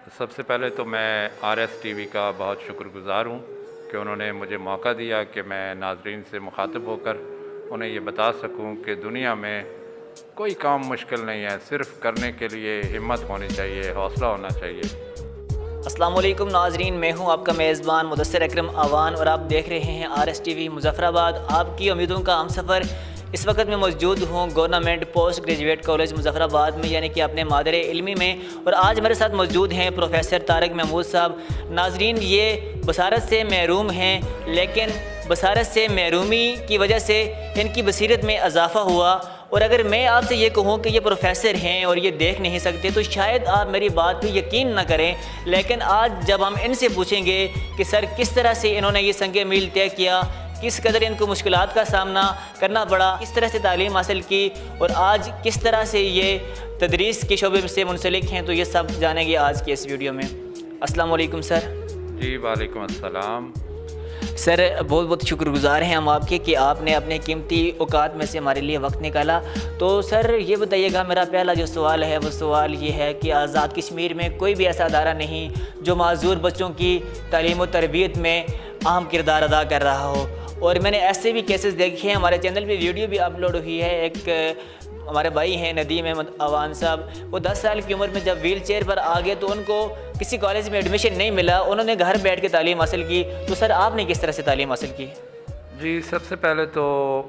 सबसे पहले तो मैं RS टीवी का बहुत शुक्रगुज़ार हूँ कि उन्होंने मुझे मौका दिया कि मैं नाज़रीन से मुखातिब होकर उन्हें ये बता सकूँ कि दुनिया में कोई काम मुश्किल नहीं है, सिर्फ़ करने के लिए हिम्मत होनी चाहिए, हौसला होना चाहिए। अस्सलाम वालेकुम नाजरीन, मैं हूं आपका मेज़बान मुदस्सिर अकरम अवान और आप देख रहे हैं RS टीवी मुज़फ़्फ़राबाद। आपकी उम्मीदों का हम सफ़र। इस वक्त मैं मौजूद हूं government post graduate college Muzaffarabad में, यानी कि अपने मादर इल्मी में। और आज मेरे साथ मौजूद हैं प्रोफेसर तारिक महमूद साहब। नाजरीन, ये बसारत से महरूम हैं, लेकिन बसारत से महरूमी की वजह से इनकी बसीरत में इजाफ़ा हुआ। और अगर मैं आपसे ये कहूँ कि ये प्रोफेसर हैं और ये देख नहीं सकते, तो शायद आप मेरी बात पे यकीन ना करें। लेकिन आज जब हम इनसे पूछेंगे कि सर किस तरह से इन्होंने ये संग मील तय किया, किस कदर इनको मुश्किलात का सामना करना पड़ा, किस तरह से तालीम हासिल की और आज किस तरह से ये तदरीस के शोबे से मुंसलिक हैं, तो ये सब जानेंगे आज की इस वीडियो में। अस्सलाम वालेकुम सर। जी वालेकुम अस्सलाम। सर, बहुत बहुत शुक्रगुज़ार हैं हम आपके कि आपने अपने कीमती औकात में से हमारे लिए वक्त निकाला। तो सर ये बताइएगा, मेरा पहला जो सवाल है वो सवाल ये है कि आज़ाद कश्मीर में कोई भी ऐसा अदारा नहीं जो माजूर बच्चों की तालीम और तरबियत में अहम किरदार अदा कर रहा हो। और मैंने ऐसे भी केसेस देखे हैं, हमारे चैनल पे वीडियो भी अपलोड हुई है। एक हमारे भाई हैं नदीम अहमद अवान साहब, वो 10 साल की उम्र में जब व्हील चेयर पर आ गए तो उनको किसी कॉलेज में एडमिशन नहीं मिला, उन्होंने घर बैठ के तालीम हासिल की। तो सर आपने किस तरह से तालीम हासिल की? जी, सबसे पहले तो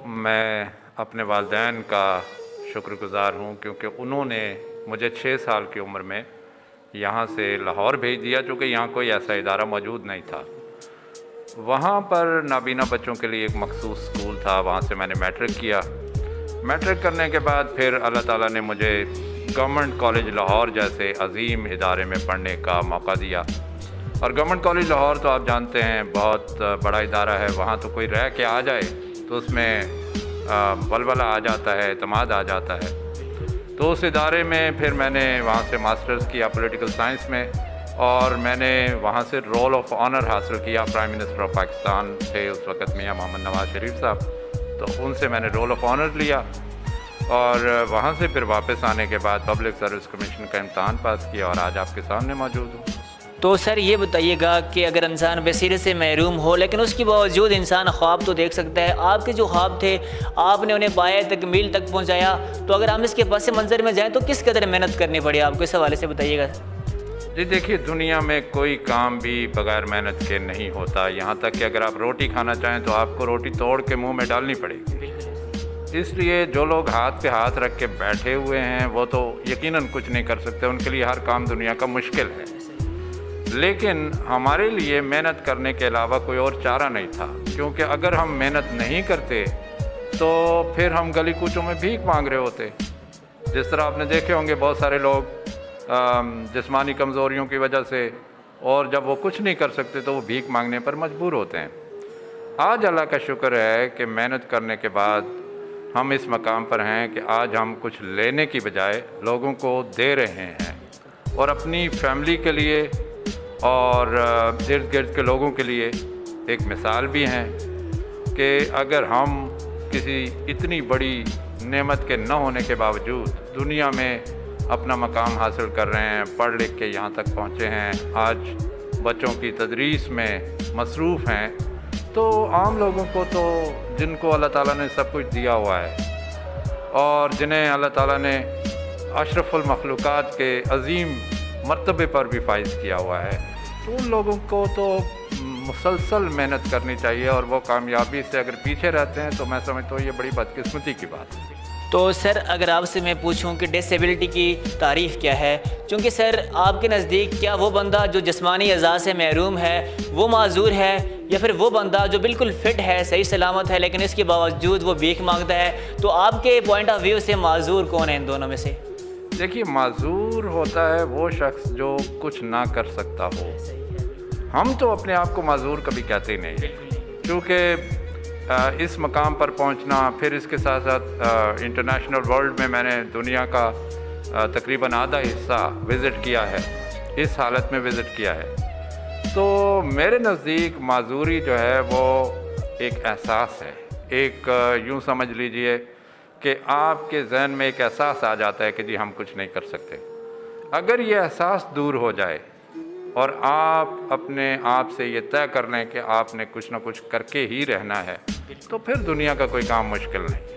मैं अपने वालिदैन का शुक्रगुज़ार हूँ क्योंकि उन्होंने मुझे 6 साल की उम्र में यहाँ से लाहौर भेज दिया, चूँकि यहाँ कोई ऐसा इदारा मौजूद नहीं था। वहाँ पर नाबीना बच्चों के लिए एक मखसूस स्कूल था, वहाँ से मैंने मैट्रिक किया। मैट्रिक करने के बाद फिर अल्लाह ताला ने मुझे गवर्नमेंट कॉलेज लाहौर जैसे अजीम इदारे में पढ़ने का मौका दिया। और गवर्नमेंट कॉलेज लाहौर तो आप जानते हैं बहुत बड़ा इदारा है, वहाँ तो कोई रह के आ जाए तो उसमें वलवला आ जाता है, एतमाद आ जाता है। तो उस इदारे में फिर मैंने वहाँ से मास्टर्स किया पॉलिटिकल साइंस में और मैंने वहाँ से रोल ऑफ ऑनर हासिल किया। प्राइम मिनिस्टर ऑफ पाकिस्तान थे उस वक़्त मियां मोहम्मद नवाज शरीफ साहब, तो उनसे मैंने रोल ऑफ ऑनर लिया और वहाँ से फिर वापस आने के बाद पब्लिक सर्विस कमीशन का इम्तहान पास किया और आज आपके सामने मौजूद हूँ। तो सर ये बताइएगा कि अगर इंसान बसीरत से महरूम हो लेकिन उसके बावजूद इंसान ख्वाब तो देख सकता है, आपके जो ख्वाब थे आपने उन्हें पाया, तकमील तक पहुँचाया। तो अगर हम इसके पस मंज़र में जाएँ तो किस कदर मेहनत करनी पड़ी आपको, इस हवाले से बताइएगा। जी देखिए, दुनिया में कोई काम भी बग़ैर मेहनत के नहीं होता। यहाँ तक कि अगर आप रोटी खाना चाहें तो आपको रोटी तोड़ के मुंह में डालनी पड़ेगी। इसलिए जो लोग हाथ पे हाथ रख के बैठे हुए हैं वो तो यकीनन कुछ नहीं कर सकते, उनके लिए हर काम दुनिया का मुश्किल है। लेकिन हमारे लिए मेहनत करने के अलावा कोई और चारा नहीं था, क्योंकि अगर हम मेहनत नहीं करते तो फिर हम गली कूचों में भीख मांग रहे होते। जिस तरह आपने देखे होंगे बहुत सारे लोग जिस्मानी कमज़ोरियों की वजह से और जब वो कुछ नहीं कर सकते तो वो भीख मांगने पर मजबूर होते हैं। आज अल्लाह का शुक्र है कि मेहनत करने के बाद हम इस मकाम पर हैं कि आज हम कुछ लेने की बजाय लोगों को दे रहे हैं और अपनी फैमिली के लिए और इर्द गिर्द के लोगों के लिए एक मिसाल भी हैं कि अगर हम किसी इतनी बड़ी नेमत के न होने के बावजूद दुनिया में अपना मकाम हासिल कर रहे हैं, पढ़ लिख के यहाँ तक पहुँचे हैं, आज बच्चों की तदरीस में मसरूफ़ हैं, तो आम लोगों को तो जिनको अल्लाह ताला ने सब कुछ दिया हुआ है और जिन्हें अल्लाह ताला ने अशरफुल मखलूक़ात के अज़ीम मर्तबे पर भी फाइज़ किया हुआ है, तो उन लोगों को तो मुसलसल मेहनत करनी चाहिए। और वो कामयाबी से अगर पीछे रहते हैं तो मैं समझता हूँ ये बड़ी बदकिस्मती की बात है। तो सर अगर आपसे मैं पूछूं कि डिसेबिलिटी की तारीफ़ क्या है, क्योंकि सर आपके नज़दीक क्या वो बंदा जो जिस्मानी अज़ा से महरूम है वो माजूर है, या फिर वो बंदा जो बिल्कुल फ़िट है, सही सलामत है, लेकिन इसके बावजूद वो भीख मांगता है? तो आपके पॉइंट ऑफ व्यू से माजूर कौन है इन दोनों में से? देखिए, माजूर होता है वो शख्स जो कुछ ना कर सकता हो। हम तो अपने आप को माजूर कभी कहते ही नहीं, क्योंकि इस मकाम पर पहुंचना, फिर इसके साथ साथ इंटरनेशनल वर्ल्ड में मैंने दुनिया का तकरीबन आधा हिस्सा विज़िट किया है, इस हालत में विज़िट किया है। तो मेरे नज़दीक माजूरी जो है वो एक एहसास है। एक यूँ समझ लीजिए कि आपके जहन में एक एहसास आ जाता है कि जी हम कुछ नहीं कर सकते। अगर ये एहसास दूर हो जाए اور آپ اپنے آپ سے یہ طے کر لیں کہ آپ نے کچھ نہ کچھ کر کے ہی رہنا ہے تو پھر دنیا کا کوئی کام مشکل نہیں ہے۔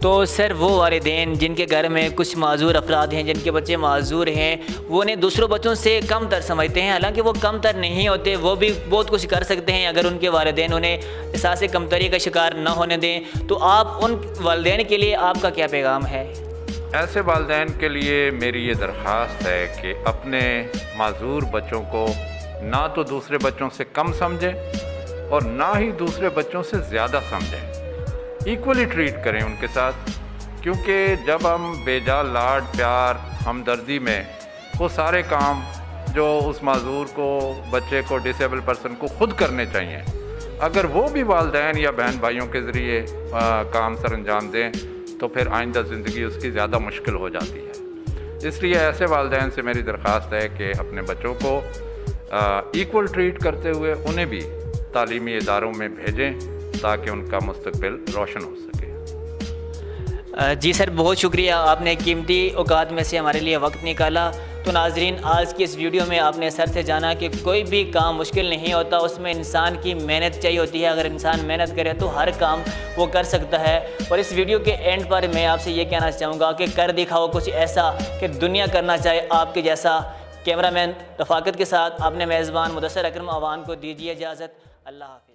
تو سر وہ والدین جن کے گھر میں کچھ معذور افراد ہیں، جن کے بچے معذور ہیں، وہ انہیں دوسروں بچوں سے کم تر سمجھتے ہیں، حالانکہ وہ کم تر نہیں ہوتے، وہ بھی بہت کچھ کر سکتے ہیں اگر ان کے والدین انہیں احساس کمتری کا شکار نہ ہونے دیں۔ تو آپ ان والدین کے لیے آپ کا کیا پیغام ہے؟ ایسے والدین کے لیے میری یہ درخواست ہے کہ اپنے معذور بچوں کو نہ تو دوسرے بچوں سے کم سمجھیں اور نہ ہی دوسرے بچوں سے زیادہ سمجھیں، ایکولی ٹریٹ کریں ان کے ساتھ، کیونکہ جب ہم بے جا لاڈ پیار ہمدردی میں وہ سارے کام جو اس معذور کو، بچے کو، ڈسیبل پرسن کو خود کرنے چاہیے، اگر وہ بھی والدین یا بہن بھائیوں کے ذریعے کام سر انجام دیں تو پھر آئندہ زندگی اس کی زیادہ مشکل ہو جاتی ہے۔ اس لیے ایسے والدین سے میری درخواست ہے کہ اپنے بچوں کو ایکول ٹریٹ کرتے ہوئے انہیں بھی تعلیمی اداروں میں بھیجیں تاکہ ان کا مستقبل روشن ہو سکے۔ جی سر، بہت شکریہ، آپ نے قیمتی اوقات میں سے ہمارے لیے وقت نکالا۔ تو ناظرین، آج کی اس ویڈیو میں آپ نے سر سے جانا کہ کوئی بھی کام مشکل نہیں ہوتا، اس میں انسان کی محنت چاہیے ہوتی ہے۔ اگر انسان محنت کرے تو ہر کام وہ کر سکتا ہے۔ اور اس ویڈیو کے اینڈ پر میں آپ سے یہ کہنا چاہوں گا کہ کر دکھاؤ کچھ ایسا کہ دنیا کرنا چاہے آپ کے جیسا۔ کیمرہ مین رفاقت کے ساتھ اپنے میزبان مدثر اکرم اوان کو دیجیے اجازت۔ اللہ حافظ۔